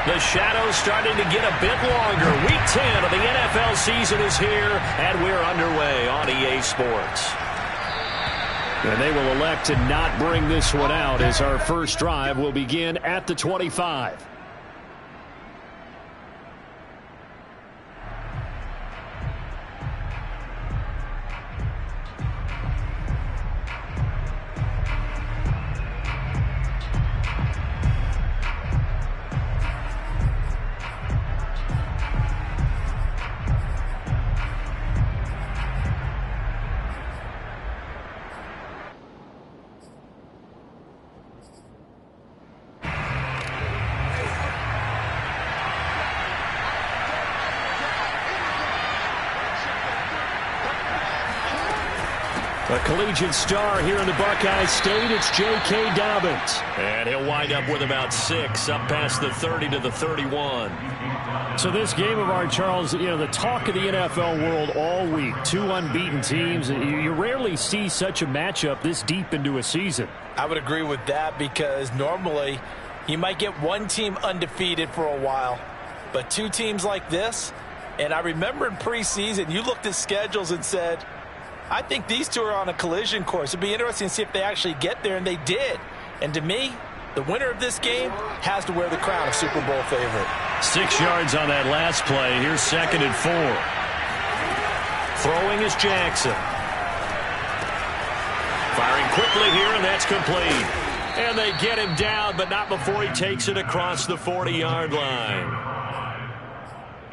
The shadow's starting to get a bit longer. Week 10 of the NFL season is here, and we're underway on EA Sports. And they will elect to not bring this one out as our first drive will begin at the 25. A collegiate star here in the Buckeye State, it's J.K. Dobbins. And he'll wind up with about 6, up past the 30 to the 31. So this game of ours, Charles, you know, the talk of the NFL world all week. 2 unbeaten teams. You rarely see such a matchup this deep into a season. I would agree with that because normally you might get one team undefeated for a while. But 2 teams like this, and I remember in preseason you looked at schedules and said, I think these 2 are on a collision course. It'd be interesting to see if they actually get there, and they did. And to me, the winner of this game has to wear the crown of Super Bowl favorite. 6 yards on that last play. Here's 2nd and 4. Throwing is Jackson. Firing quickly here, and that's complete. And they get him down, but not before he takes it across the 40-yard line.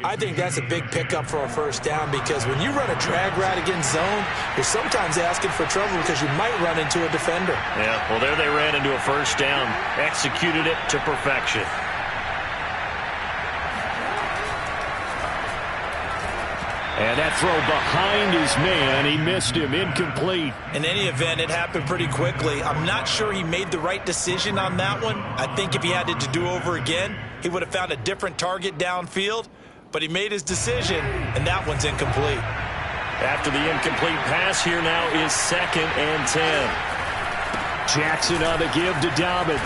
I think that's a big pickup for a first down because when you run a drag route against zone, you're sometimes asking for trouble because you might run into a defender. Yeah, well, there they ran into a first down, executed it to perfection. And that throw behind his man, he missed him, incomplete. In any event, it happened pretty quickly. I'm not sure he made the right decision on that one. I think if he had to do over again, he would have found a different target downfield. But he made his decision, and that one's incomplete. After the incomplete pass, here now is 2nd and 10. Jackson on the give to Dobbins.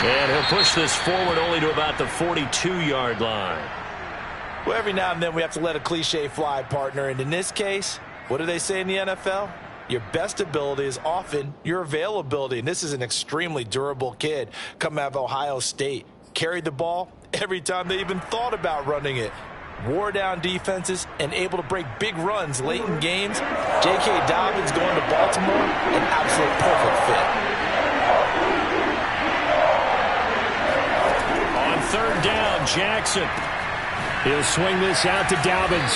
And he'll push this forward only to about the 42-yard line. Well, every now and then we have to let a cliche fly, partner. And in this case, what do they say in the NFL? Your best ability is often your availability. And this is an extremely durable kid coming out of Ohio State. Carried the ball every time they even thought about running it. Wore down defenses and able to break big runs late in games. J.K. Dobbins going to Baltimore, an absolute perfect fit. On 3rd down, Jackson. He'll swing this out to Dobbins.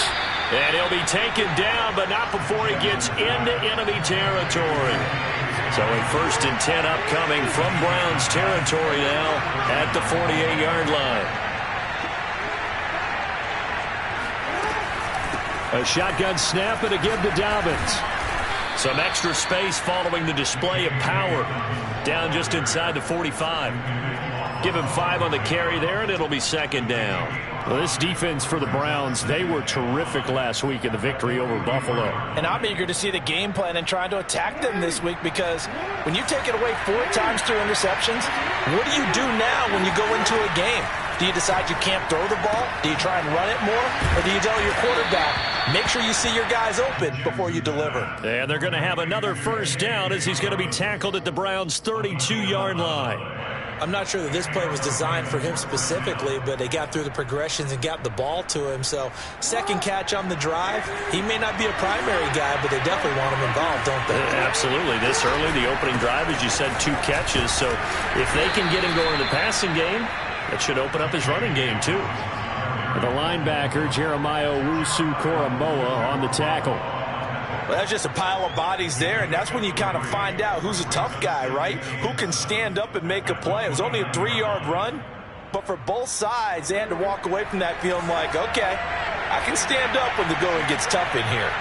And he'll be taken down, but not before he gets into enemy territory. So a 1st and 10 upcoming from Browns territory now at the 48-yard line. A shotgun snap and a give to Dobbins. Some extra space following the display of power. Down just inside the 45. Give him 5 on the carry there, and it'll be 2nd down. Well, this defense for the Browns, they were terrific last week in the victory over Buffalo. And I'm eager to see the game plan and trying to attack them this week because when you take it away 4 times through interceptions, what do you do now when you go into a game? Do you decide you can't throw the ball? Do you try and run it more? Or do you tell your quarterback, make sure you see your guys open before you deliver? And they're going to have another first down as he's going to be tackled at the Browns' 32-yard line. I'm not sure that this play was designed for him specifically, but they got through the progressions and got the ball to him. So, 2nd catch on the drive. He may not be a primary guy, but they definitely want him involved, don't they? Absolutely. This early, the opening drive, as you said, 2 catches. So, if they can get him going in the passing game, that should open up his running game, too. The linebacker, Jeremiah Owusu-Koramoah, on the tackle. Well, that's just a pile of bodies there, and that's when you kind of find out who's a tough guy, right? Who can stand up and make a play. It was only a 3-yard run, but for both sides, they had to walk away from that feeling like, okay, I can stand up when the going gets tough in here.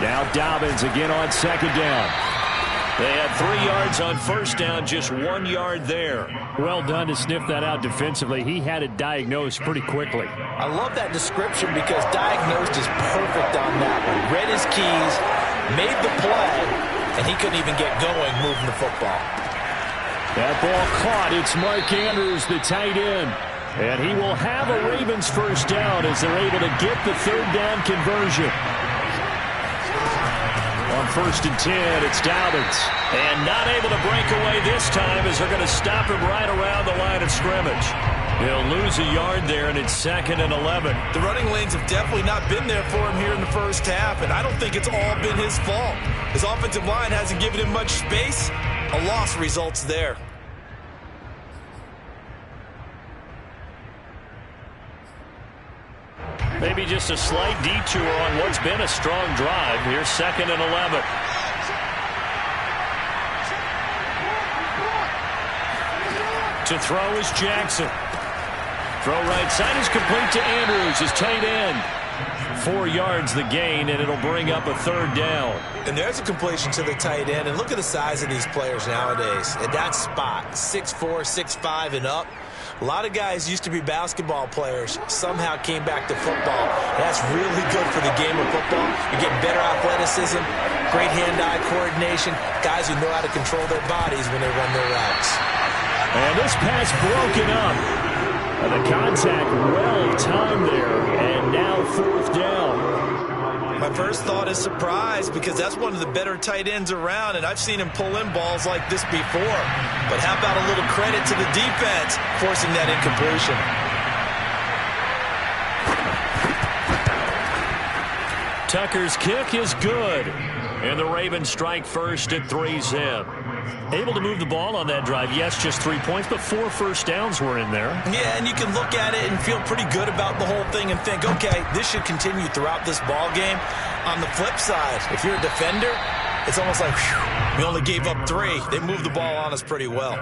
Now Dobbins again on 2nd down. They had 3 yards on 1st down, just 1 yard there. Well done to sniff that out defensively. He had it diagnosed pretty quickly. I love that description because diagnosed is perfect on that one. Read his keys, made the play, and he couldn't even get going moving the football. That ball caught. It's Mark Andrews, the tight end. And he will have a Ravens first down as they're able to get the third down conversion. On 1st and 10, it's Dobbins. And not able to break away this time as they're going to stop him right around the line of scrimmage. He'll lose a yard there, and it's 2nd and 11. The running lanes have definitely not been there for him here in the first half, and I don't think it's all been his fault. His offensive line hasn't given him much space. A loss results there. Maybe just a slight detour on what's been a strong drive. Here's 2nd and 11. To throw is Jackson. Throw right side is complete to Andrews, his tight end. 4 yards the gain, and it'll bring up a 3rd down. And there's a completion to the tight end. And look at the size of these players nowadays. At that spot, 6'4", 6'5", and up. A lot of guys used to be basketball players, somehow came back to football. That's really good for the game of football. You get better athleticism, great hand-eye coordination, guys who know how to control their bodies when they run their routes. And this pass broken up. And the contact well timed there, and now 4th down. My first thought is surprise because that's one of the better tight ends around, and I've seen him pull in balls like this before. But how about a little credit to the defense forcing that incompletion? Tucker's kick is good. And the Ravens strike first at 3-zip. Able to move the ball on that drive. Yes, just 3 points, but 4 first downs were in there. Yeah, and you can look at it and feel pretty good about the whole thing and think, okay, this should continue throughout this ball game. On the flip side, if you're a defender, it's almost like, whew, we only gave up 3. They moved the ball on us pretty well.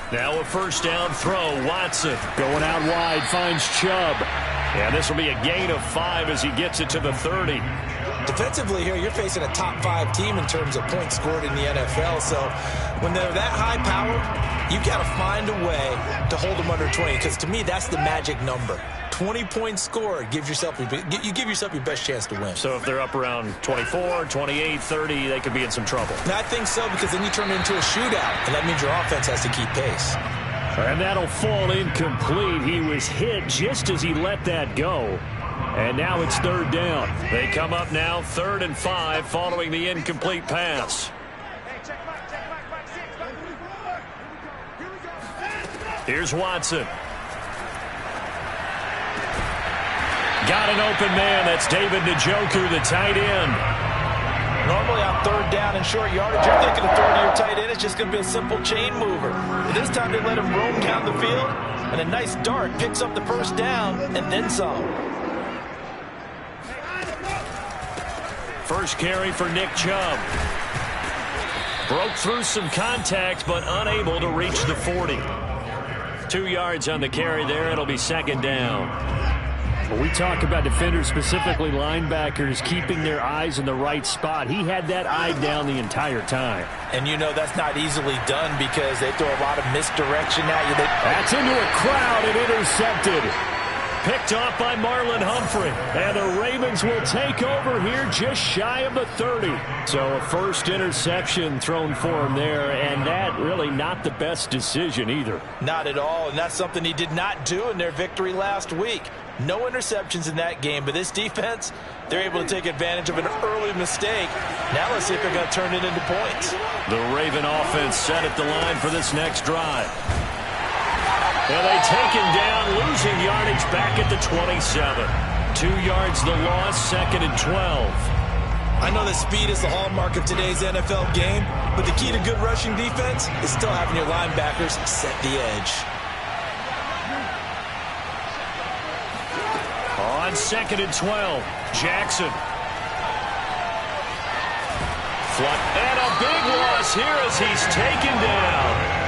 Now a first down throw. Watson going out wide, finds Chubb. And this will be a gain of 5 as he gets it to the 30. Defensively here, you're facing a top 5 team in terms of points scored in the NFL. So when they're that high powered, you got to find a way to hold them under 20. Because to me, that's the magic number. 20 points scored gives yourself you give yourself your best chance to win. So if they're up around 24, 28, 30, they could be in some trouble. And I think so, because then you turn it into a shootout, and that means your offense has to keep pace. And that'll fall incomplete. He was hit just as he let that go. And now it's 3rd down. They come up now 3rd and 5 following the incomplete pass. Here's Watson. Got an open man. That's David Njoku, the tight end. Normally on 3rd down and short yardage, you're thinking of throwing to your tight end. It's just going to be a simple chain mover. But this time they let him roam down the field, and a nice dart picks up the first down and then some. First carry for Nick Chubb. Broke through some contact, but unable to reach the 40. 2 yards on the carry there. It'll be 2nd down. When we talk about defenders, specifically linebackers, keeping their eyes in the right spot, he had that eye down the entire time. And you know that's not easily done because they throw a lot of misdirection at you. That's into a crowd and intercepted. Picked off by Marlon Humphrey. And the Ravens will take over here just shy of the 30. So a first interception thrown for him there, and that really not the best decision either. Not at all, and that's something he did not do in their victory last week. No interceptions in that game, but this defense, they're able to take advantage of an early mistake. Now let's see if they're going to turn it into points. The Raven offense set at the line for this next drive. And they take him down, losing yardage back at the 27. 2 yards the loss, 2nd and 12. I know that speed is the hallmark of today's NFL game, but the key to good rushing defense is still having your linebackers set the edge. On 2nd and 12, Jackson. And a big loss here as he's taken down.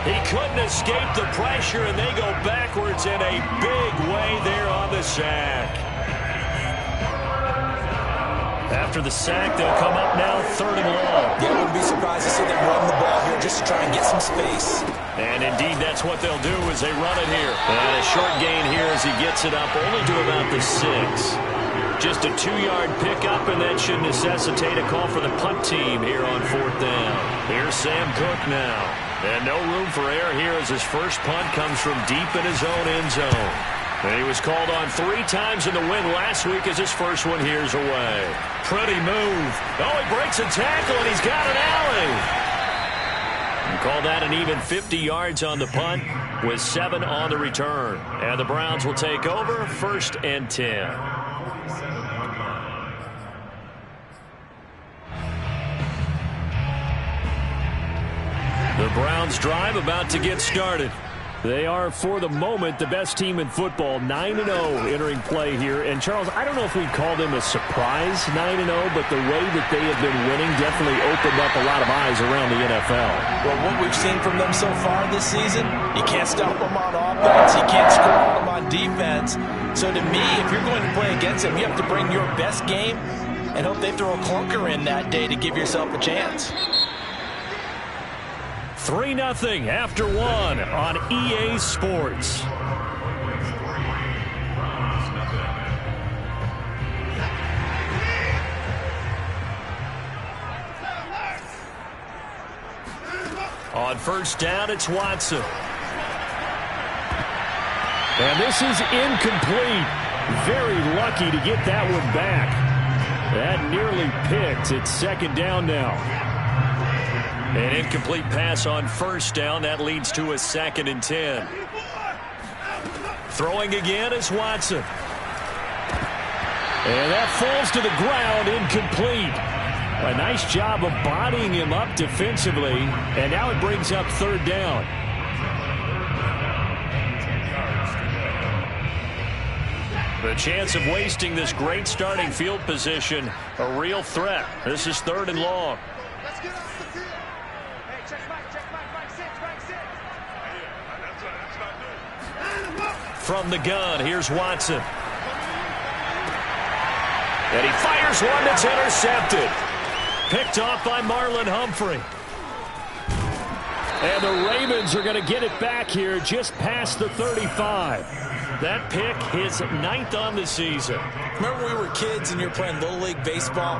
He couldn't escape the pressure, and they go backwards in a big way there on the sack. After the sack, they'll come up now 3rd and long. Yeah, I wouldn't be surprised to see them run the ball here just to try and get some space. And indeed, that's what they'll do as they run it here. And a short gain here as he gets it up only to about the 6. Just a 2-yard pickup, and that should necessitate a call for the punt team here on 4th down. Here's Sam Cook now. And no room for error here as his first punt comes from deep in his own end zone. And he was called on 3 times in the win last week as his first one here's away. Pretty move. Oh, he breaks a tackle, and he's got an alley. And call that an even 50 yards on the punt with 7 on the return. And the Browns will take over 1st and 10. The Browns drive about to get started. They are, for the moment, the best team in football, 9-0 entering play here. And, Charles, I don't know if we'd call them a surprise 9-0, but the way that they have been winning definitely opened up a lot of eyes around the NFL. Well, what we've seen from them so far this season, you can't stop them on offense, you can't score on them on defense. So to me, if you're going to play against them, you have to bring your best game and hope they throw a clunker in that day to give yourself a chance. 3-0 after 1 on EA Sports. On 1st down, it's Watson. And this is incomplete. Very lucky to get that one back. That nearly picked. It's 2nd down now. An incomplete pass on 1st down. That leads to a 2nd and 10. Throwing again is Watson. And that falls to the ground, incomplete. A nice job of bodying him up defensively. And now it brings up 3rd down. The chance of wasting this great starting field position, a real threat. This is 3rd and long. From the gun, here's Watson. And he fires one that's intercepted. Picked off by Marlon Humphrey. And the Ravens are going to get it back here just past the 35. That pick, his 9th on the season. Remember when we were kids and you were playing Little League Baseball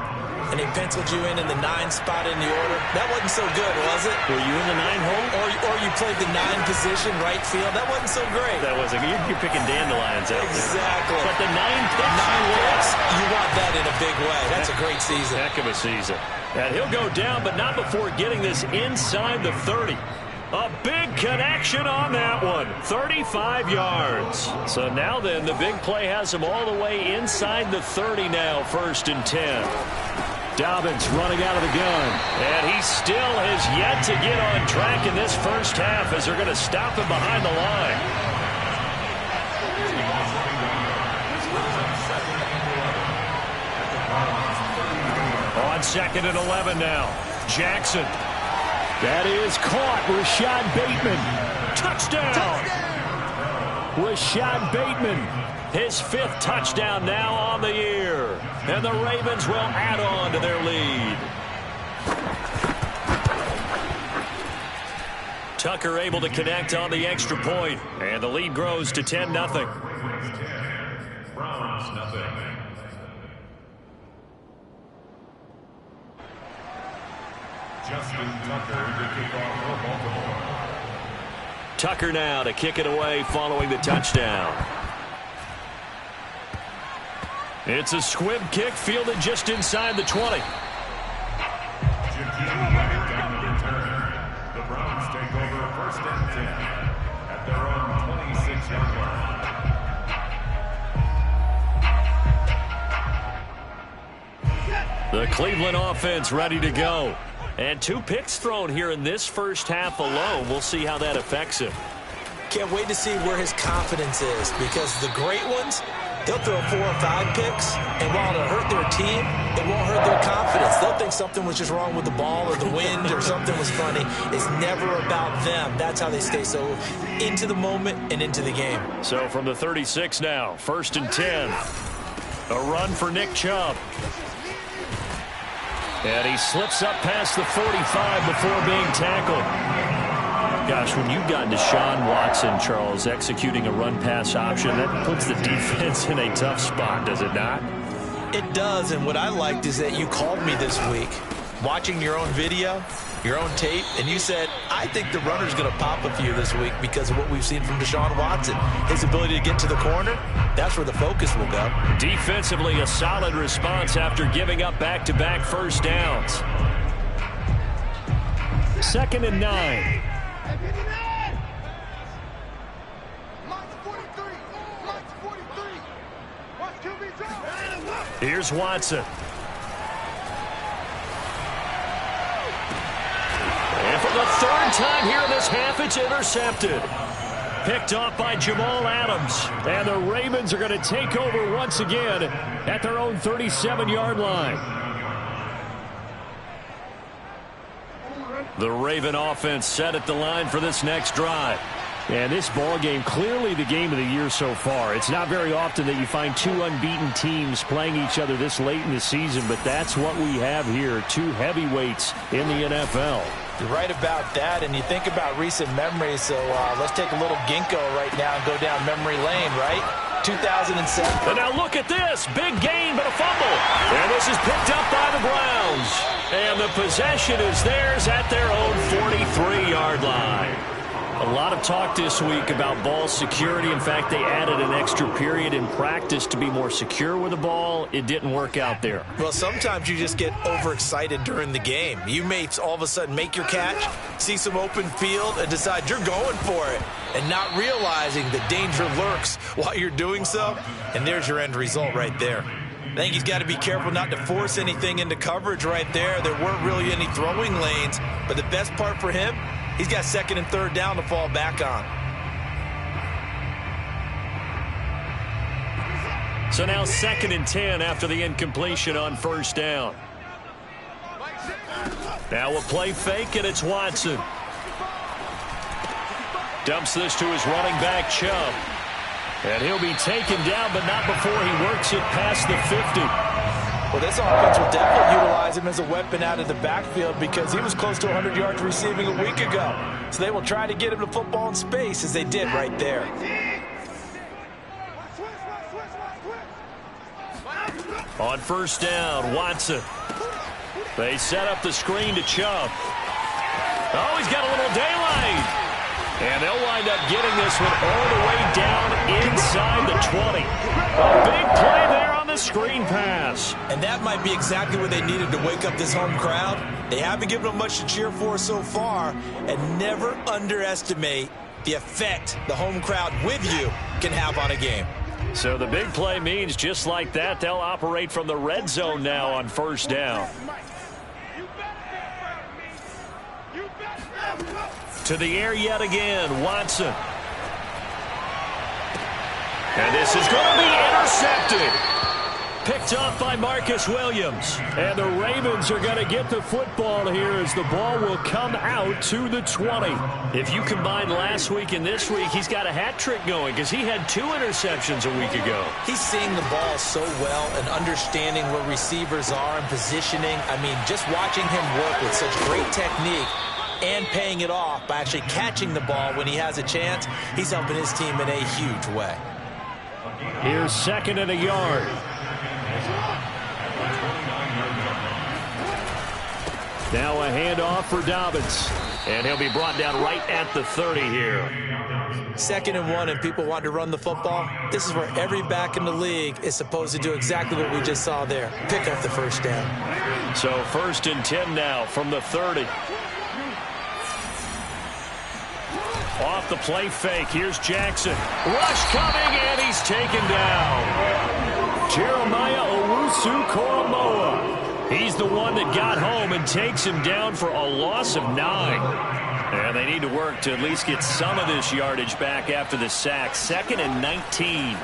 and they penciled you in the 9 spot in the order? That wasn't so good, was it? Were you in the 9 hole? Or you played the 9 position, right field? That wasn't so great. That wasn't. You're picking dandelions out there. Exactly. But the 9 picks, 9 picks, you want that in a big way. That's a great season. Heck of a season. And he'll go down, but not before getting this inside the 30. A big connection on that one. 35 yards. So now then, the big play has him all the way inside the 30 now, 1st and 10. Dobbins running out of the gun. And he still has yet to get on track in this first half as they're going to stop him behind the line. On 2nd and 11 now. Jackson. That is caught. Rashad Bateman. Touchdown. Rashad Bateman. His 5th touchdown now on the year. And the Ravens will add on to their lead. Tucker able to connect on the extra point. And the lead grows to 10-0. Browns, nothing. Justin Tucker to kick off for Baltimore. Tucker now to kick it away following the touchdown. It's a squib kick fielded just inside the 20. Down the return. The Browns take over 1st and 10 at their own 26-yard line. The Cleveland offense ready to go. And 2 picks thrown here in this first half alone. We'll see how that affects him. Can't wait to see where his confidence is, because the great ones, they'll throw 4 or 5 picks, and while it'll hurt their team, it won't hurt their confidence. They'll think something was just wrong with the ball or the wind or something was funny. It's never about them. That's how they stay so into the moment and into the game. So from the 36 now, 1st and 10. A run for Nick Chubb. And he slips up past the 45 before being tackled. Gosh, when you've got Deshaun Watson, Charles, executing a run-pass option, that puts the defense in a tough spot, does it not? It does, and what I liked is that you called me this week, watching your own video, your own tape, and you said, I think the runner's going to pop a few this week because of what we've seen from Deshaun Watson. His ability to get to the corner, that's where the focus will go. Defensively, a solid response after giving up back-to-back first downs. 2nd and 9. Here's Watson. And for the 3rd time here in this half, it's intercepted. Picked off by Jamal Adams. And the Ravens are going to take over once again at their own 37-yard line. The Raven offense set at the line for this next drive. And this ball game, clearly the game of the year so far. It's not very often that you find two unbeaten teams playing each other this late in the season, but that's what we have here, two heavyweights in the NFL. You're right about that, and you think about recent memories, so let's take a little ginkgo right now and go down memory lane, right? 2007. And now look at this. Big gain, but a fumble. And this is picked up by the Browns. And the possession is theirs at their own 43-yard line. A lot of talk this week about ball security. In fact, they added an extra period in practice to be more secure with the ball. It didn't work out there. Well, sometimes you just get overexcited during the game. You may all of a sudden make your catch, see some open field, and decide you're going for it, and not realizing the danger lurks while you're doing so. And there's your end result right there. I think he's got to be careful not to force anything into coverage right there. There weren't really any throwing lanes, but the best part for him, he's got 2nd and 3rd down to fall back on. So now 2nd and 10 after the incompletion on 1st down. Now a play fake, and it's Watson. Dumps this to his running back, Chubb. And he'll be taken down, but not before he works it past the 50. Well, this offense will definitely utilize him as a weapon out of the backfield because he was close to 100 yards receiving a week ago. So they will try to get him the football in space as they did right there. On 1st down, Watson. They set up the screen to Chubb. Oh, he's got a little daylight. And they'll wind up getting this one all the way down inside the 20. A big play there on the screen pass. And that might be exactly what they needed to wake up this home crowd. They haven't given them much to cheer for so far. And never underestimate the effect the home crowd with you can have on a game. So the big play means just like that, they'll operate from the red zone now on 1st down. To the air yet again, Watson. And this is going to be intercepted. Picked off by Marcus Williams. And the Ravens are going to get the football here as the ball will come out to the 20. If you combine last week and this week, he's got a hat trick going because he had 2 interceptions a week ago. He's seeing the ball so well and understanding where receivers are and positioning. I mean, just watching him work with such great technique and paying it off by actually catching the ball when he has a chance, he's helping his team in a huge way. Here's 2nd and a yard. Now a handoff for Dobbins. And he'll be brought down right at the 30 here. 2nd and 1 and people want to run the football. This is where every back in the league is supposed to do exactly what we just saw there. Pick up the 1st down. So 1st and 10 now from the 30. Off the play fake. Here's Jackson. Rush coming, and he's taken down. Jeremiah Owusu-Koramoah. He's the one that got home and takes him down for a loss of 9. And they need to work to at least get some of this yardage back after the sack. 2nd and 19.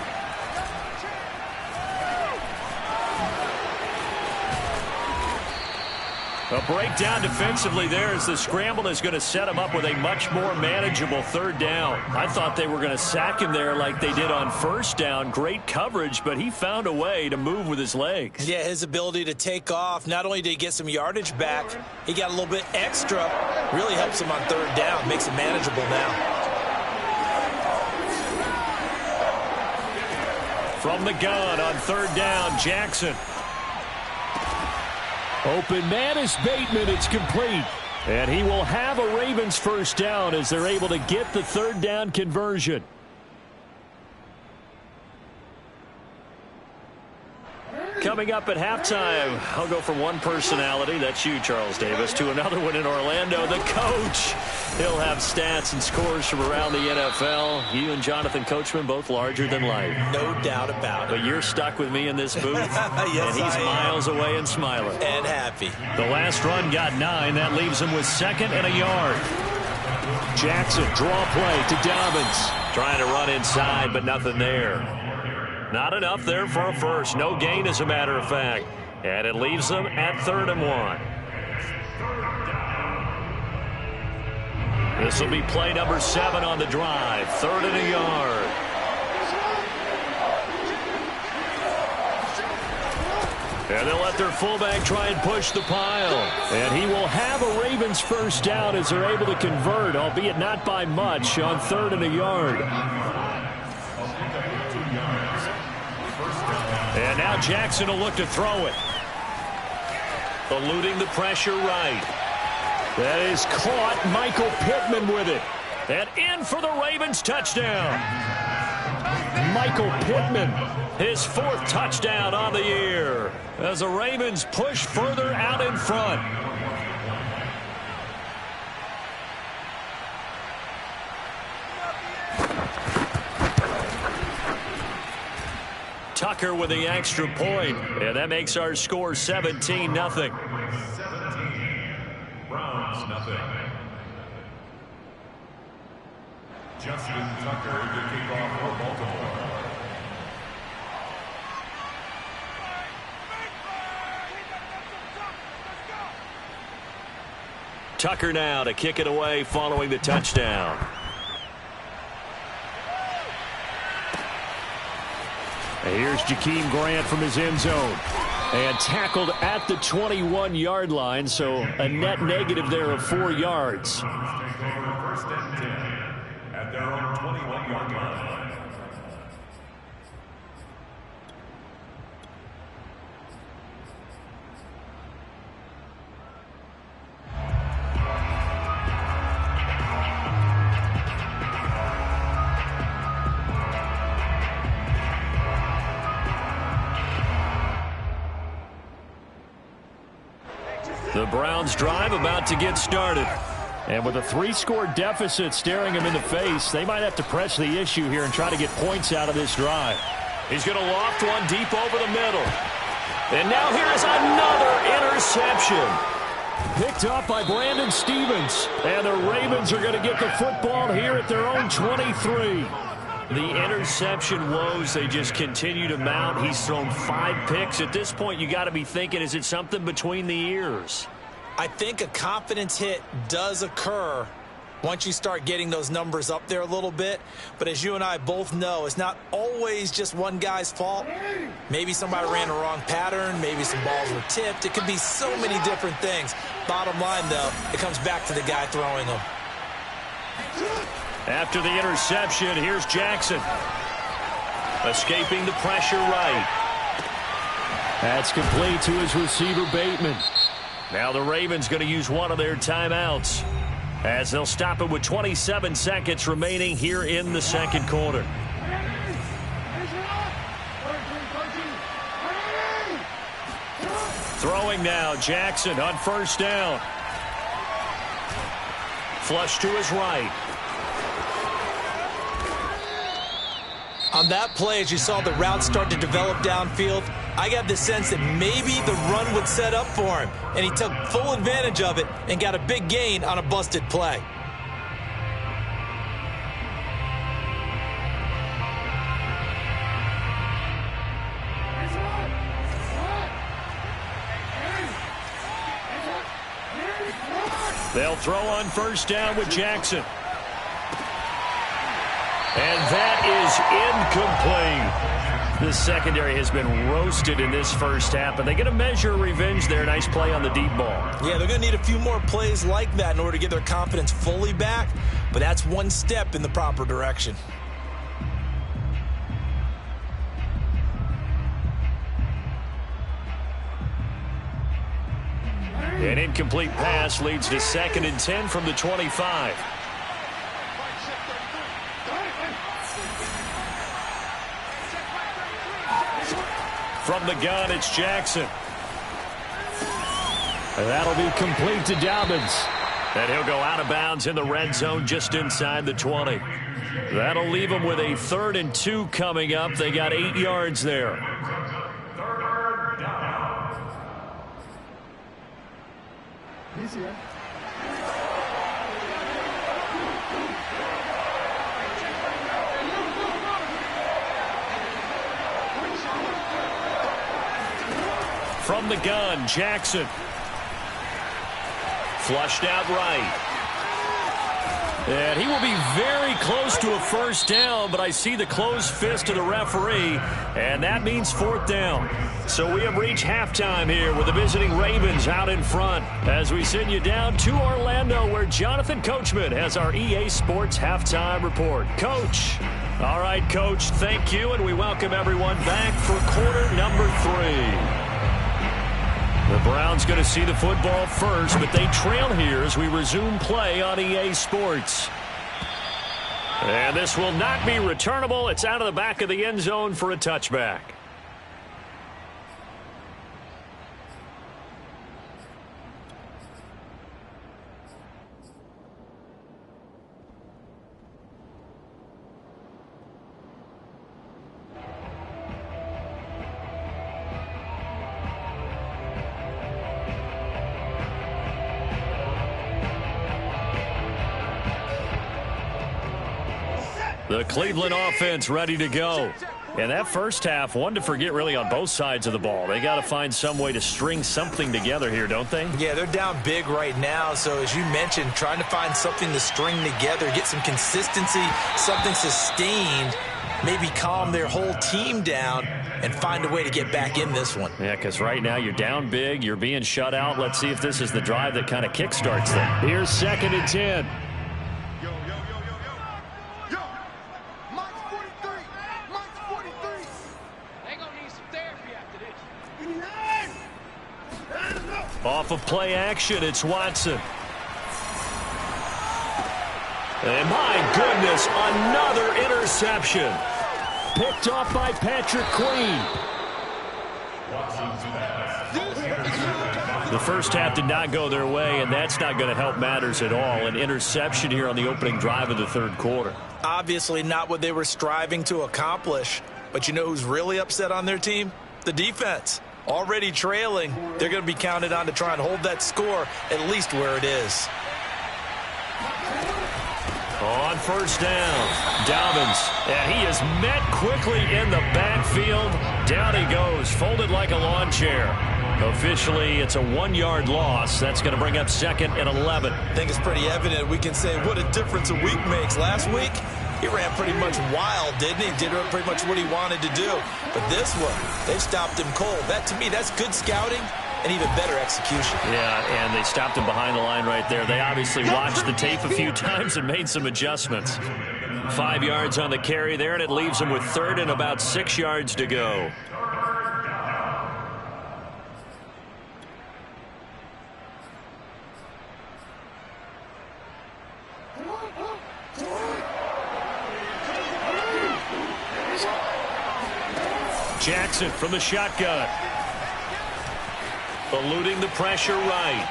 A breakdown defensively there as the scramble is going to set him up with a much more manageable third down. I thought they were going to sack him there like they did on first down. Great coverage, but he found a way to move with his legs. Yeah, his ability to take off. Not only did he get some yardage back, he got a little bit extra. Really helps him on third down. Makes it manageable now. From the gun on third down, Jackson. Open man is Bateman. It's complete. And he will have a Ravens first down as they're able to get the third down conversion. Coming up at halftime, I'll go from one personality, that's you, Charles Davis, to another one in Orlando, the coach. He'll have stats and scores from around the NFL. You and Jonathan Coachman, both larger than life. No doubt about it. But you're stuck with me in this booth, yes, and he's miles away and smiling. And happy. The last run got 9. That leaves him with 2nd and a yard. Jackson, draw play to Dobbins. Trying to run inside, but nothing there. Not enough there for a first. No gain, as a matter of fact. And it leaves them at 3rd and 1. This will be play number 7 on the drive. 3rd and a yard. And they'll let their fullback try and push the pile. And he will have a Ravens first down as they're able to convert, albeit not by much, on 3rd and a yard. And now Jackson will look to throw it. Eluding the pressure right. That is caught. Michael Pittman with it. And in for the Ravens touchdown. Michael Pittman. His 4th touchdown on the year as the Ravens push further out in front. Tucker with the extra point, and that makes our score 17-0. 17, Browns nothing. Justin Tucker to kick off for Baltimore. Tucker now to kick it away following the touchdown. And here's Jakeem Grant from his end zone. And tackled at the 21-yard line, so a net negative there of 4 yards. Take over 1st and 10 at their own 21-yard line. The Browns drive about to get started. And with a 3-score deficit staring him in the face, they might have to press the issue here and try to get points out of this drive. He's going to loft one deep over the middle. And now here is another interception. Picked up by Brandon Stevens. And the Ravens are going to get the football here at their own 23. The interception woes, they just continue to mount. He's thrown 5 picks. At this point, you got to be thinking, is it something between the ears? I think a confidence hit does occur once you start getting those numbers up there a little bit. But as you and I both know, it's not always just one guy's fault. Maybe somebody ran a wrong pattern. Maybe some balls were tipped. It could be so many different things. Bottom line, though, it comes back to the guy throwing them. After the interception, here's Jackson. Escaping the pressure right. That's complete to his receiver, Bateman. Now the Ravens going to use one of their timeouts as they'll stop it with 27 seconds remaining here in the 2nd quarter. Throwing now, Jackson on 1st down. Flush to his right. On that play, as you saw the route start to develop downfield, I got the sense that maybe the run would set up for him, and he took full advantage of it and got a big gain on a busted play. They'll throw on first down with Jackson. And that is incomplete. The secondary has been roasted in this first half, but they get a measure of revenge there. Nice play on the deep ball. Yeah, they're going to need a few more plays like that in order to get their confidence fully back, but that's one step in the proper direction. An incomplete pass leads to 2nd and 10 from the 25. From the gun, it's Jackson. That'll be complete to Dobbins. And he'll go out of bounds in the red zone just inside the 20. That'll leave them with a 3rd and 2 coming up. They got 8 yards there. From the gun, Jackson. Flushed out right. And he will be very close to a first down, but I see the closed fist of the referee, and that means 4th down. So we have reached halftime here with the visiting Ravens out in front as we send you down to Orlando where Jonathan Coachman has our EA Sports Halftime Report. Coach. All right, Coach, thank you, and we welcome everyone back for quarter number 3. The Browns going to see the football first, but they trail here as we resume play on EA Sports. And this will not be returnable. It's out of the back of the end zone for a touchback. The Cleveland offense ready to go. And that first half, one to forget really on both sides of the ball. They got to find some way to string something together here, don't they? Yeah, they're down big right now. So as you mentioned, trying to find something to string together, get some consistency, something sustained, maybe calm their whole team down and find a way to get back in this one. Yeah, because right now you're down big, you're being shut out. Let's see if this is the drive that kind of kickstarts them. Here's 2nd and 10. Off of play action, it's Watson. And my goodness, another interception. Picked off by Patrick Queen. The first half did not go their way, and that's not going to help matters at all. An interception here on the opening drive of the 3rd quarter. Obviously not what they were striving to accomplish. But you know who's really upset on their team? The defense. Already trailing, they're going to be counted on to try and hold that score at least where it is. On first down, Dobbins, and he is met quickly in the backfield. Down he goes, folded like a lawn chair. Officially, it's a 1-yard loss. That's going to bring up 2nd and 11. I think it's pretty evident. We can say what a difference a week makes. Last week, he ran pretty much wild, didn't he? Did pretty much what he wanted to do. But this one, they stopped him cold. That, to me, that's good scouting and even better execution. Yeah, and they stopped him behind the line right there. They obviously watched the tape a few times and made some adjustments. 5 yards on the carry there, and it leaves them with 3rd and about 6 yards to go. Jackson from the shotgun. Eluding the pressure right.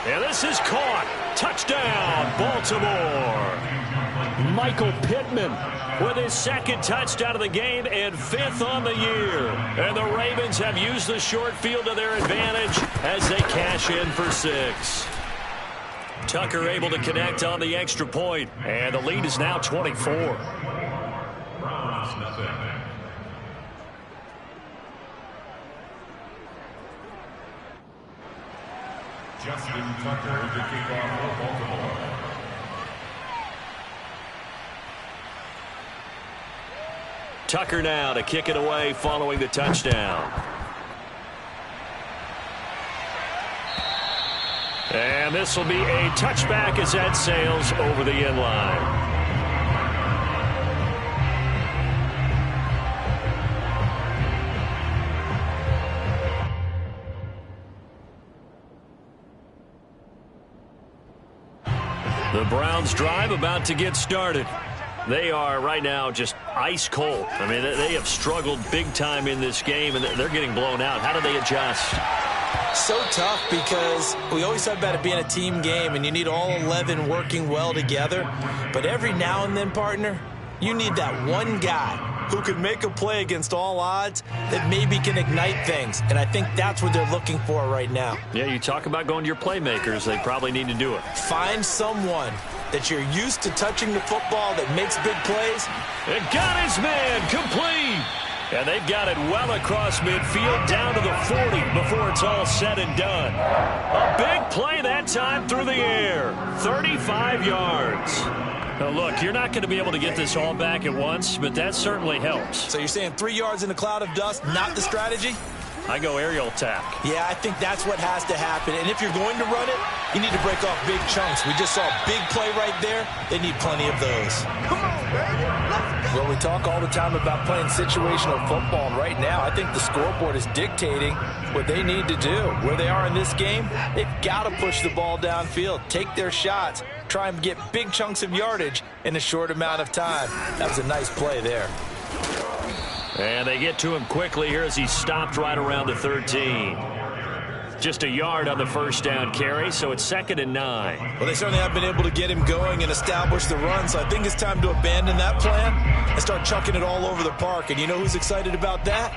And this is caught. Touchdown, Baltimore. Michael Pittman with his 2nd touchdown of the game and 5th on the year. And the Ravens have used the short field to their advantage as they cash in for 6. Tucker able to connect on the extra point. And the lead is now 24. Justin Tucker to kick off for Baltimore. Tucker now to kick it away following the touchdown. And this will be a touchback as that sails over the end line. The Browns drive about to get started. They are right now just ice cold. I mean, they have struggled big time in this game, and they're getting blown out. How do they adjust? So tough because we always talk about it being a team game, and you need all 11 working well together. But every now and then, partner, you need that one guy who can make a play against all odds that maybe can ignite things. And I think that's what they're looking for right now. Yeah, you talk about going to your playmakers. They probably need to do it. Find someone that you're used to touching the football that makes big plays. And got his man complete. And they've got it well across midfield down to the 40 before it's all said and done. A big play that time through the air. 35 yards. Now, look, you're not going to be able to get this all back at once, but that certainly helps. So you're saying 3 yards in a cloud of dust, not the strategy? I go aerial attack. Yeah, I think that's what has to happen. And if you're going to run it, you need to break off big chunks. We just saw a big play right there. They need plenty of those. Come on, baby. Let's go. Well, we talk all the time about playing situational football, and right now I think the scoreboard is dictating what they need to do. Where they are in this game, they've got to push the ball downfield, take their shots, try and get big chunks of yardage in a short amount of time. That was a nice play there. And they get to him quickly here as he stopped right around the 13. Just a yard on the first down carry, so it's 2nd and 9. Well, they certainly have been able to get him going and establish the run, so I think it's time to abandon that plan and start chucking it all over the park. And you know who's excited about that?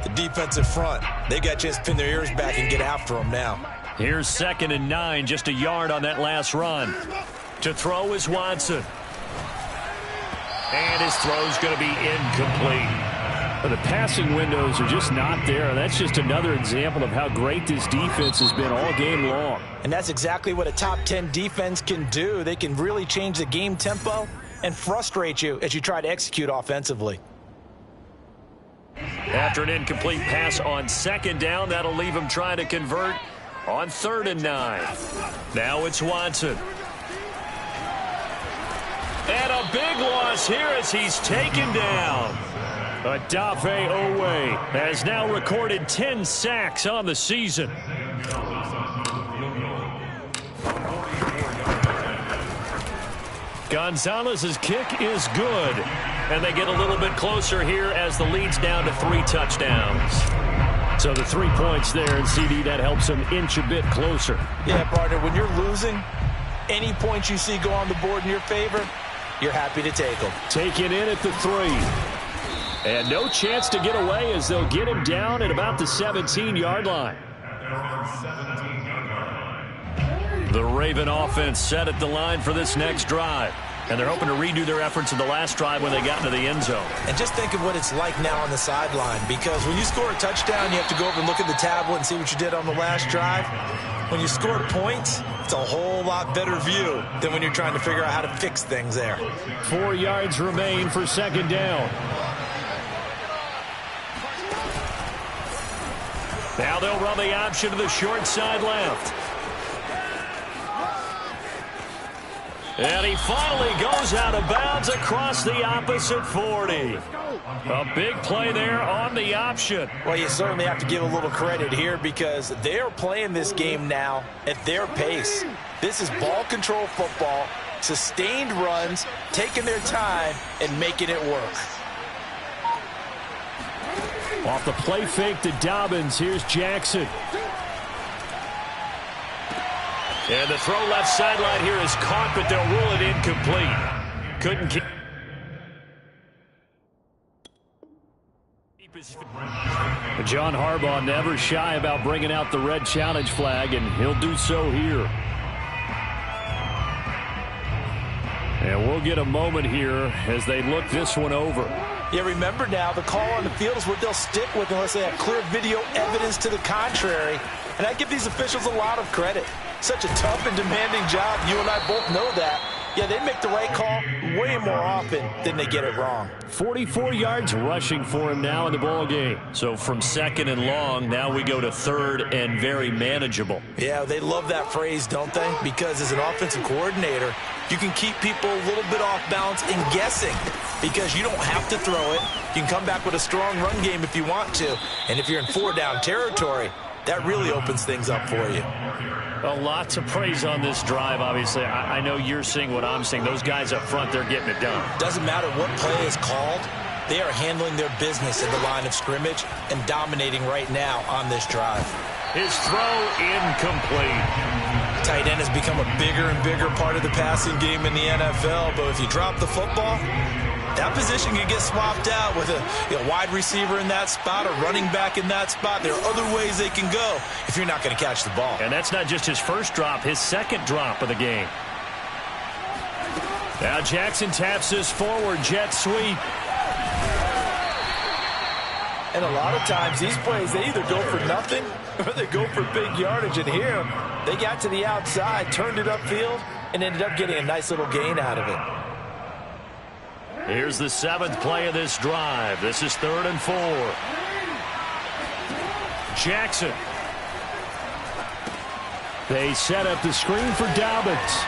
The defensive front. They got a chance to pin their ears back and get after him now. Here's 2nd and 9, just a yard on that last run. To throw is Watson. And his throw's going to be incomplete. The passing windows are just not there. That's just another example of how great this defense has been all game long. And that's exactly what a top 10 defense can do. They can really change the game tempo and frustrate you as you try to execute offensively. After an incomplete pass on 2nd down, that'll leave him trying to convert on 3rd and 9. Now it's Watson. And a big loss here as he's taken down. Odafe Owe has now recorded 10 sacks on the season. Gonzalez's kick is good. And they get a little bit closer here as the lead's down to 3 touchdowns. So the 3 points there, and CD, that helps them inch a bit closer. Yeah, partner, when you're losing, any points you see go on the board in your favor, you're happy to take them. Taken in at the 3. And no chance to get away as they'll get him down at about the 17-yard line. The Raven offense set at the line for this next drive. And they're hoping to redo their efforts in the last drive when they got into the end zone. And just think of what it's like now on the sideline, because when you score a touchdown, you have to go over and look at the tablet and see what you did on the last drive. When you score points, it's a whole lot better view than when you're trying to figure out how to fix things there. 4 yards remain for 2nd down. Now they'll run the option to the short side left. And he finally goes out of bounds across the opposite 40. A big play there on the option. Well, you certainly have to give a little credit here because they're playing this game now at their pace. This is ball control football, sustained runs, taking their time, and making it work. Off the play fake to Dobbins, here's Jackson. And the throw left sideline here is caught, but they'll rule it incomplete. Couldn't keep his... John Harbaugh never shy about bringing out the red challenge flag, and he'll do so here. And we'll get a moment here as they look this one over. Yeah, remember now, the call on the field is what they'll stick with unless they have clear video evidence to the contrary. And I give these officials a lot of credit. Such a tough and demanding job. You and I both know that. Yeah, they make the right call way more often than they get it wrong. 44 yards rushing for him now in the ball game. So from second and long, now we go to third and very manageable. Yeah, they love that phrase, don't they? Because as an offensive coordinator, you can keep people a little bit off balance and guessing because you don't have to throw it. You can come back with a strong run game if you want to. And if you're in 4-down territory, that really opens things up for you. A lot to praise on this drive, obviously. I know you're seeing what I'm seeing. Those guys up front, they're getting it done. Doesn't matter what play is called. They are handling their business at the line of scrimmage and dominating right now on this drive. His throw incomplete. Tight end has become a bigger and bigger part of the passing game in the NFL, but if you drop the football, that position can get swapped out with a wide receiver in that spot, a running back in that spot. There are other ways they can go if you're not going to catch the ball. And that's not just his first drop, his second drop of the game. Now Jackson taps this forward jet sweep. And a lot of times these plays, they either go for nothing or they go for big yardage. And here, they got to the outside, turned it upfield, and ended up getting a nice little gain out of it. Here's the 7th play of this drive. This is 3rd and 4. Jackson. They set up the screen for Dobbins.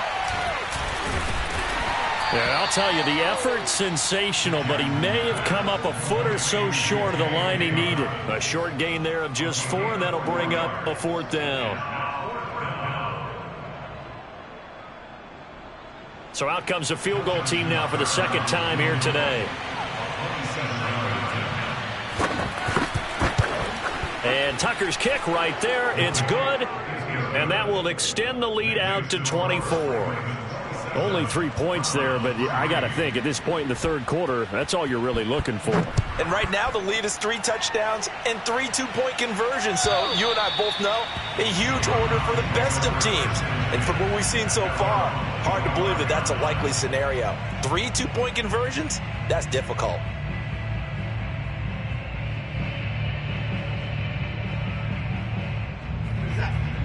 Yeah, I'll tell you, the effort's sensational, but he may have come up a foot or so short of the line he needed. A short gain there of just 4, and that'll bring up a 4th down. So out comes a field goal team now for the second time here today. And Tucker's kick right there. It's good. And that will extend the lead out to 24. Only 3 points there, but I got to think at this point in the third quarter, that's all you're really looking for. And right now the lead is 3 touchdowns and 3 two-point conversions. So you and I both know a huge order for the best of teams. And from what we've seen so far, hard to believe that that's a likely scenario. 3 two-point conversions? That's difficult.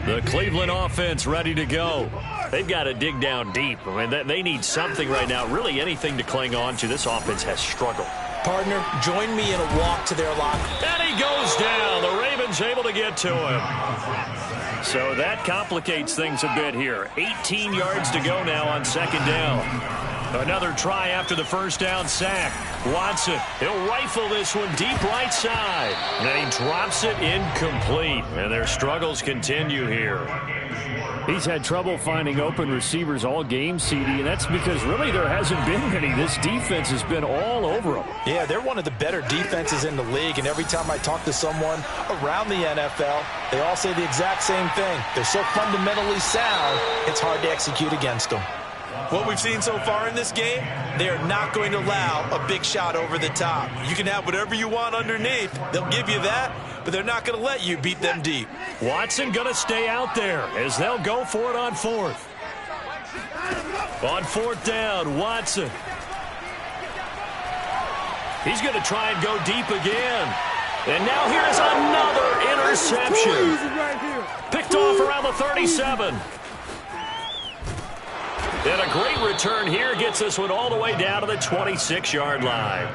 The Cleveland offense ready to go. They've got to dig down deep. I mean, they need something right now, really anything to cling on to. This offense has struggled. Partner, join me in a walk to their locker. And he goes down. The Ravens able to get to him. So that complicates things a bit here. 18 yards to go now on 2nd down. Another try after the first down sack. Watson, he'll rifle this one deep right side. And then he drops it incomplete. And their struggles continue here. He's had trouble finding open receivers all game, CD, and that's because really there hasn't been any. This defense has been all over them. Yeah, they're one of the better defenses in the league, and every time I talk to someone around the NFL, they all say the exact same thing. They're so fundamentally sound, it's hard to execute against them. What we've seen so far in this game, they are not going to allow a big shot over the top. You can have whatever you want underneath. They'll give you that, but they're not going to let you beat them deep. Watson going to stay out there as they'll go for it on 4th. On 4th down, Watson. He's going to try and go deep again. And now here's another interception. Picked off around the 37. And a great return here gets this one all the way down to the 26-yard line.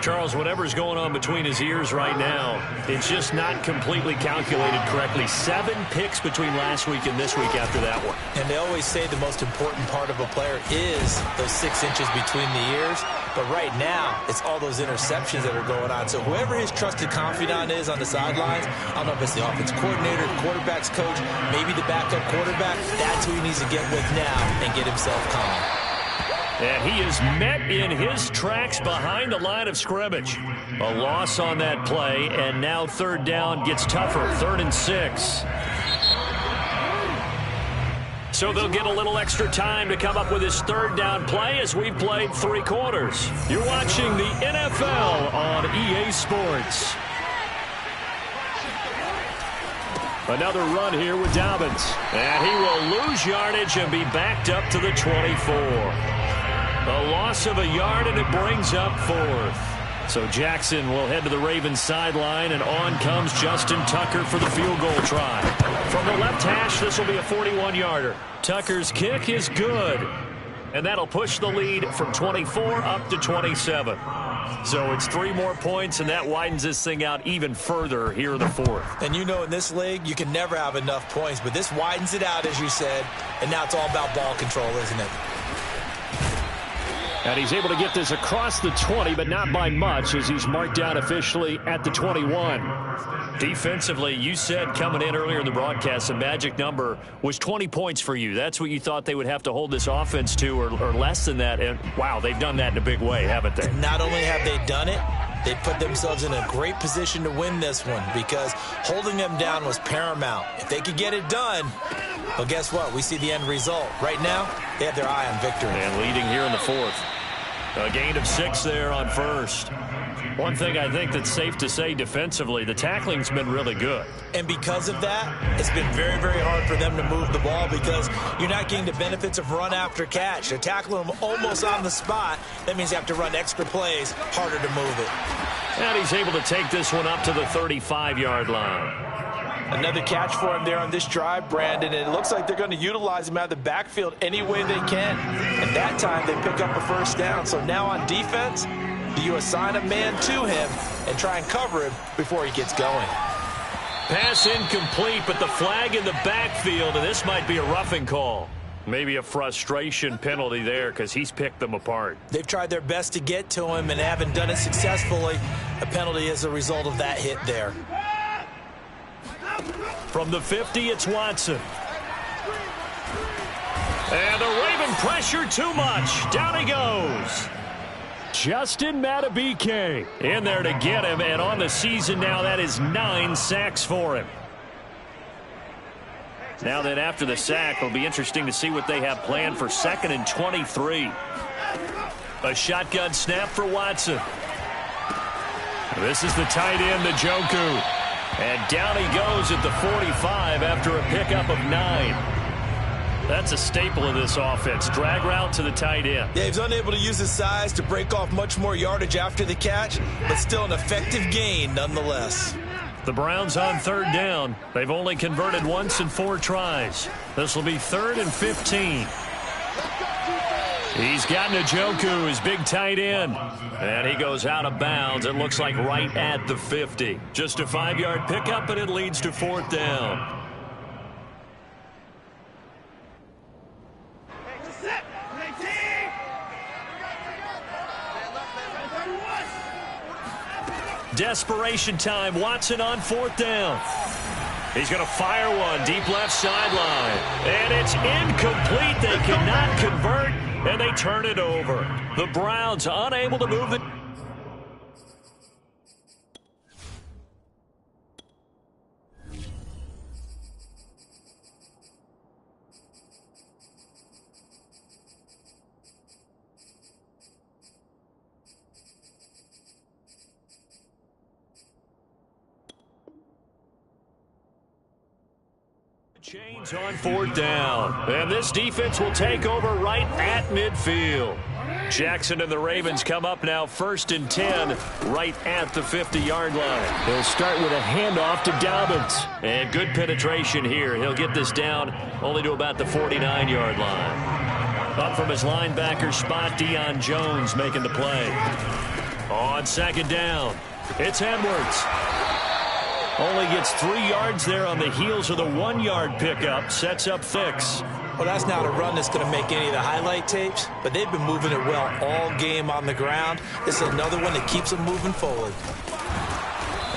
Charles, whatever's going on between his ears right now, it's just not completely calculated correctly. 7 picks between last week and this week after that one. And they always say the most important part of a player is those 6 inches between the ears. But right now, it's all those interceptions that are going on. So whoever his trusted confidant is on the sidelines, I don't know if it's the offense coordinator, the quarterback's coach, maybe the backup quarterback, that's who he needs to get with now and get himself calm. And he is met in his tracks behind the line of scrimmage. A loss on that play, and now 3rd down gets tougher. 3rd and 6. So they'll get a little extra time to come up with his 3rd down play as we've played 3 quarters. You're watching the NFL on EA Sports. Another run here with Dobbins. And he will lose yardage and be backed up to the 24. A loss of a yard, and it brings up 4th. So Jackson will head to the Ravens sideline, and on comes Justin Tucker for the field goal try. From the left hash, this will be a 41-yarder. Tucker's kick is good, and that'll push the lead from 24 up to 27. So it's 3 more points, and that widens this thing out even further here in the fourth. And you know, in this league, you can never have enough points, but this widens it out, as you said, and now it's all about ball control, isn't it? And he's able to get this across the 20, but not by much, as he's marked down officially at the 21. Defensively, you said coming in earlier in the broadcast, the magic number was 20 points for you. That's what you thought they would have to hold this offense to, or less than that. And, wow, they've done that in a big way, haven't they? Not only have they done it, they put themselves in a great position to win this one, because holding them down was paramount. If they could get it done, well, guess what? We see the end result. Right now, they have their eye on victory. And leading here in the fourth. A gain of 6 there on first. One thing I think that's safe to say defensively, the tackling's been really good. And because of that, it's been very, very hard for them to move the ball, because you're not getting the benefits of run after catch. They're tackling them almost on the spot. That means you have to run extra plays, harder to move it. And he's able to take this one up to the 35-yard line. Another catch for him there on this drive, Brandon, and it looks like they're going to utilize him out of the backfield any way they can. And that time, they pick up a first down. So now on defense, you assign a man to him and try and cover him before he gets going. Pass incomplete, but the flag in the backfield, and this might be a roughing call. Maybe a frustration penalty there, because he's picked them apart. They've tried their best to get to him and haven't done it successfully. A penalty is a result of that hit there. From the 50, it's Watson. And the Raven pressure too much. Down he goes. Justin Madubuike in there to get him, and on the season now, that is 9 sacks for him. Now then, after the sack, it'll be interesting to see what they have planned for 2nd and 23. A shotgun snap for Watson. This is the tight end, Njoku. And down he goes at the 45 after a pickup of 9. That's a staple of this offense. Drag route to the tight end. Yeah, he's unable to use his size to break off much more yardage after the catch, but still an effective gain nonetheless. The Browns on 3rd down. They've only converted once in 4 tries. This will be 3rd and 15. He's got Njoku, his big tight end. And he goes out of bounds. It looks like right at the 50. Just a 5-yard pickup, and it leads to 4th down. Desperation time. Watson on 4th down. He's going to fire one deep left sideline. And it's incomplete. They cannot convert, and they turn it over. The Browns unable to move it. Chains on 4th down. And this defense will take over right at midfield. Jackson and the Ravens come up now 1st and 10 right at the 50-yard line. They'll start with a handoff to Dobbins. And good penetration here. He'll get this down only to about the 49-yard line. Up from his linebacker spot, Deion Jones making the play. On 2nd down, it's Edwards. Only gets 3 yards there on the heels of the 1-yard pickup. Sets up 6. Well, that's not a run that's going to make any of the highlight tapes, but they've been moving it well all game on the ground. This is another one that keeps them moving forward.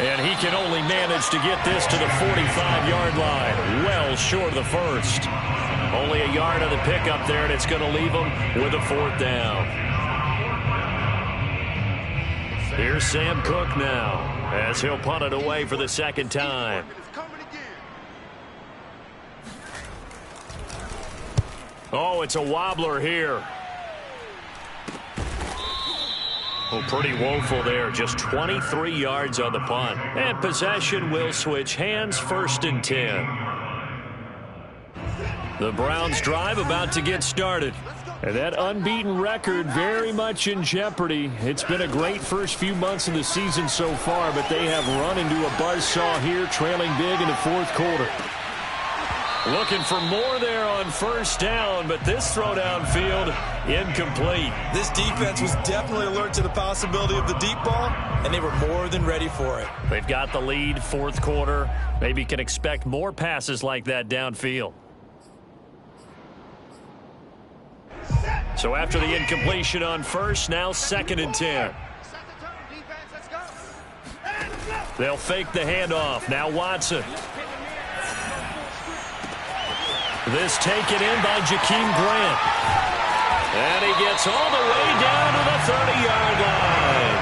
And he can only manage to get this to the 45-yard line. Well short of the 1st. Only a yard on the pickup there, and it's going to leave him with a 4th down. Here's Sam Cook now, as he'll punt it away for the 2nd time. Oh, it's a wobbler here. Oh, pretty woeful there. Just 23 yards on the punt. And possession will switch hands, 1st and 10. The Browns drive about to get started. And that unbeaten record very much in jeopardy. It's been a great first few months of the season so far, but they have run into a buzzsaw here, trailing big in the fourth quarter. Looking for more there on first down, but this throw downfield incomplete. This defense was definitely alert to the possibility of the deep ball, and they were more than ready for it. They've got the lead, fourth quarter. Maybe can expect more passes like that downfield. So after the incompletion on first, now 2nd and 10. They'll fake the handoff. Now Watson. This taken in by Jakeem Grant. And he gets all the way down to the 30-yard line.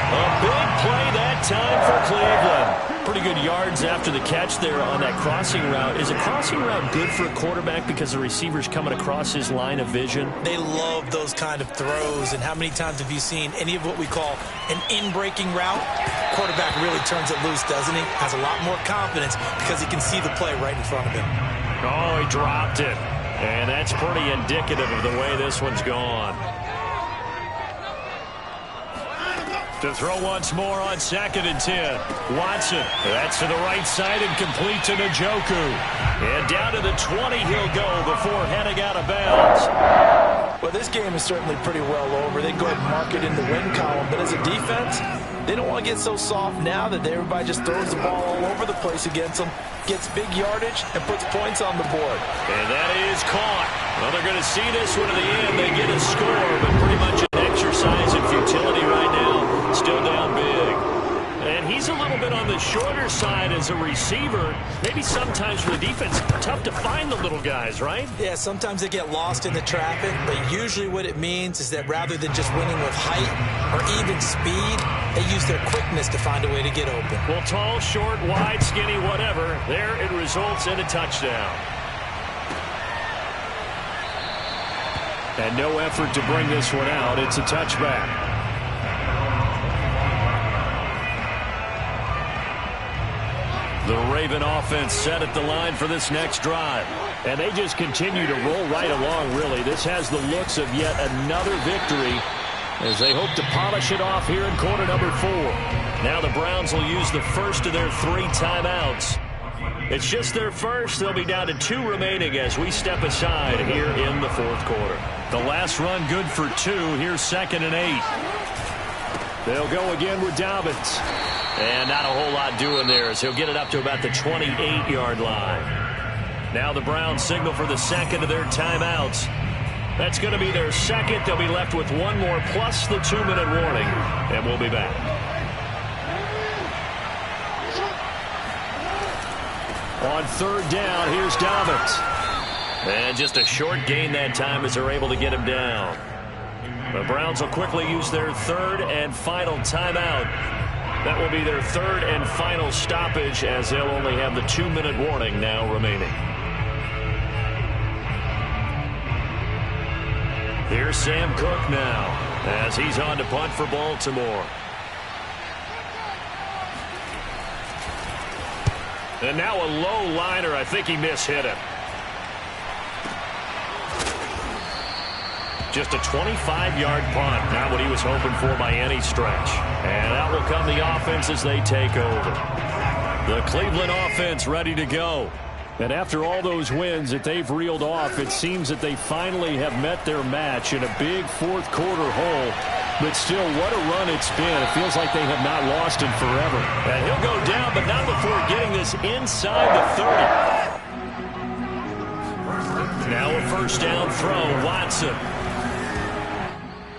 A big play that time for Cleveland. Pretty good yards after the catch there on that crossing route. Is a crossing route good for a quarterback because the receiver's coming across his line of vision? They love those kind of throws. And how many times have you seen any of what we call an in-breaking route? Quarterback really turns it loose, doesn't he? Has a lot more confidence because he can see the play right in front of him. Oh, he dropped it. And that's pretty indicative of the way this one's gone. To throw once more on 2nd and 10. Watson. That's to the right side and complete to Njoku. And down to the 20 he'll go before heading out of bounds. Well, this game is certainly pretty well over. They go ahead and mark it in the win column. But as a defense, they don't want to get so soft now that everybody just throws the ball all over the place against them, gets big yardage, and puts points on the board. And that is caught. Well, they're going to see this one to the end. They get a score, but pretty much an exercise in futility right now. Still down big. And he's a little bit on the shorter side as a receiver. Maybe sometimes for the defense, tough to find the little guys, right? Yeah, sometimes they get lost in the traffic, but usually what it means is that rather than just winning with height or even speed, they use their quickness to find a way to get open. Well, tall, short, wide, skinny, whatever, there it results in a touchdown. And no effort to bring this one out. It's a touchback. The Raven offense set at the line for this next drive. And they just continue to roll right along, really. This has the looks of yet another victory as they hope to polish it off here in quarter number 4. Now the Browns will use the first of their 3 timeouts. It's just their first. They'll be down to 2 remaining as we step aside here in the fourth quarter. The last run good for 2. Here's 2nd and 8. They'll go again with Dobbins. And not a whole lot doing there as he'll get it up to about the 28-yard line. Now the Browns signal for the second of their timeouts. That's going to be their second. They'll be left with 1 more plus the 2-minute warning. And we'll be back. On 3rd down, here's Dobbins. And just a short gain that time as they're able to get him down. The Browns will quickly use their 3rd and final timeout. That will be their 3rd and final stoppage as they'll only have the 2-minute warning now remaining. Here's Sam Cook now as he's on to punt for Baltimore. And now a low liner. I think he mishit him. Just a 25-yard punt. Not what he was hoping for by any stretch. And out will come the offense as they take over. The Cleveland offense ready to go. And after all those wins that they've reeled off, it seems that they finally have met their match in a big fourth quarter hole. But still, what a run it's been. It feels like they have not lost in forever. And he'll go down, but not before getting this inside the 30. Now a first down throw, Watson.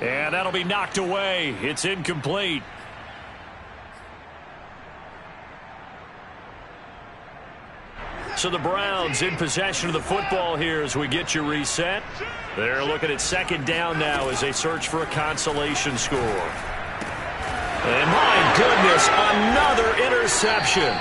And that'll be knocked away. It's incomplete. So the Browns in possession of the football here as we get you reset. They're looking at 2nd down now as they search for a consolation score. And my goodness, another interception.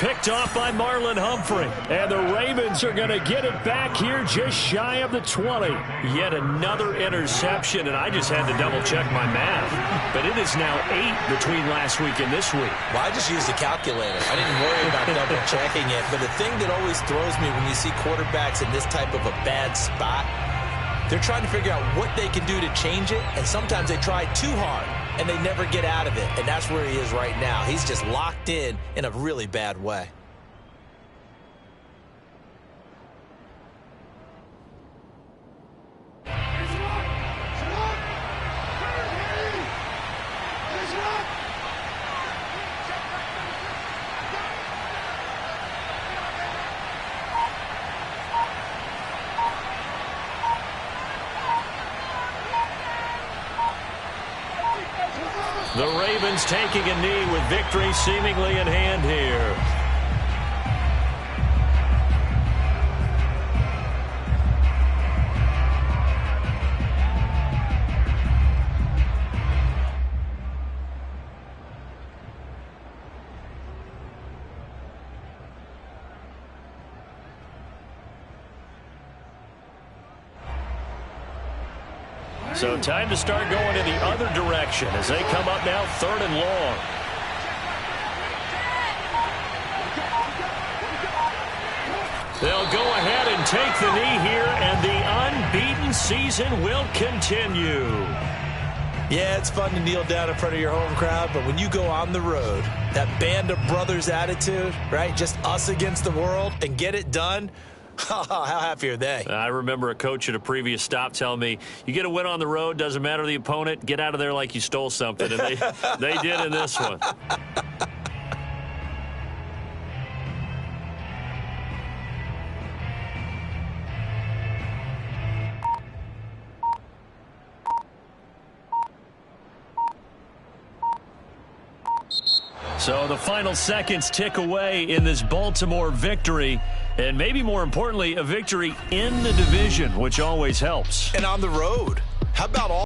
Picked off by Marlon Humphrey. And the Ravens are going to get it back here just shy of the 20. Yet another interception, and I just had to double-check my math. But it is now 8 between last week and this week. Well, I just used a calculator. I didn't worry about double-checking it. But the thing that always throws me when you see quarterbacks in this type of a bad spot They're trying to figure out what they can do to change it, and sometimes they try too hard, and they never get out of it, and that's where he is right now. He's just locked in a really bad way. The Ravens taking a knee with victory seemingly in hand here. So time to start going in the other direction as they come up now 3rd and long. They'll go ahead and take the knee here, and the unbeaten season will continue. Yeah, it's fun to kneel down in front of your home crowd, but when you go on the road, that band of brothers attitude, right, just us against the world, and get it done, how happy are they? I remember a coach at a previous stop telling me, you get a win on the road, doesn't matter the opponent, get out of there like you stole something. And they did in this one. So the final seconds tick away in this Baltimore victory. And maybe more importantly, a victory in the division, which always helps. And on the road. How about all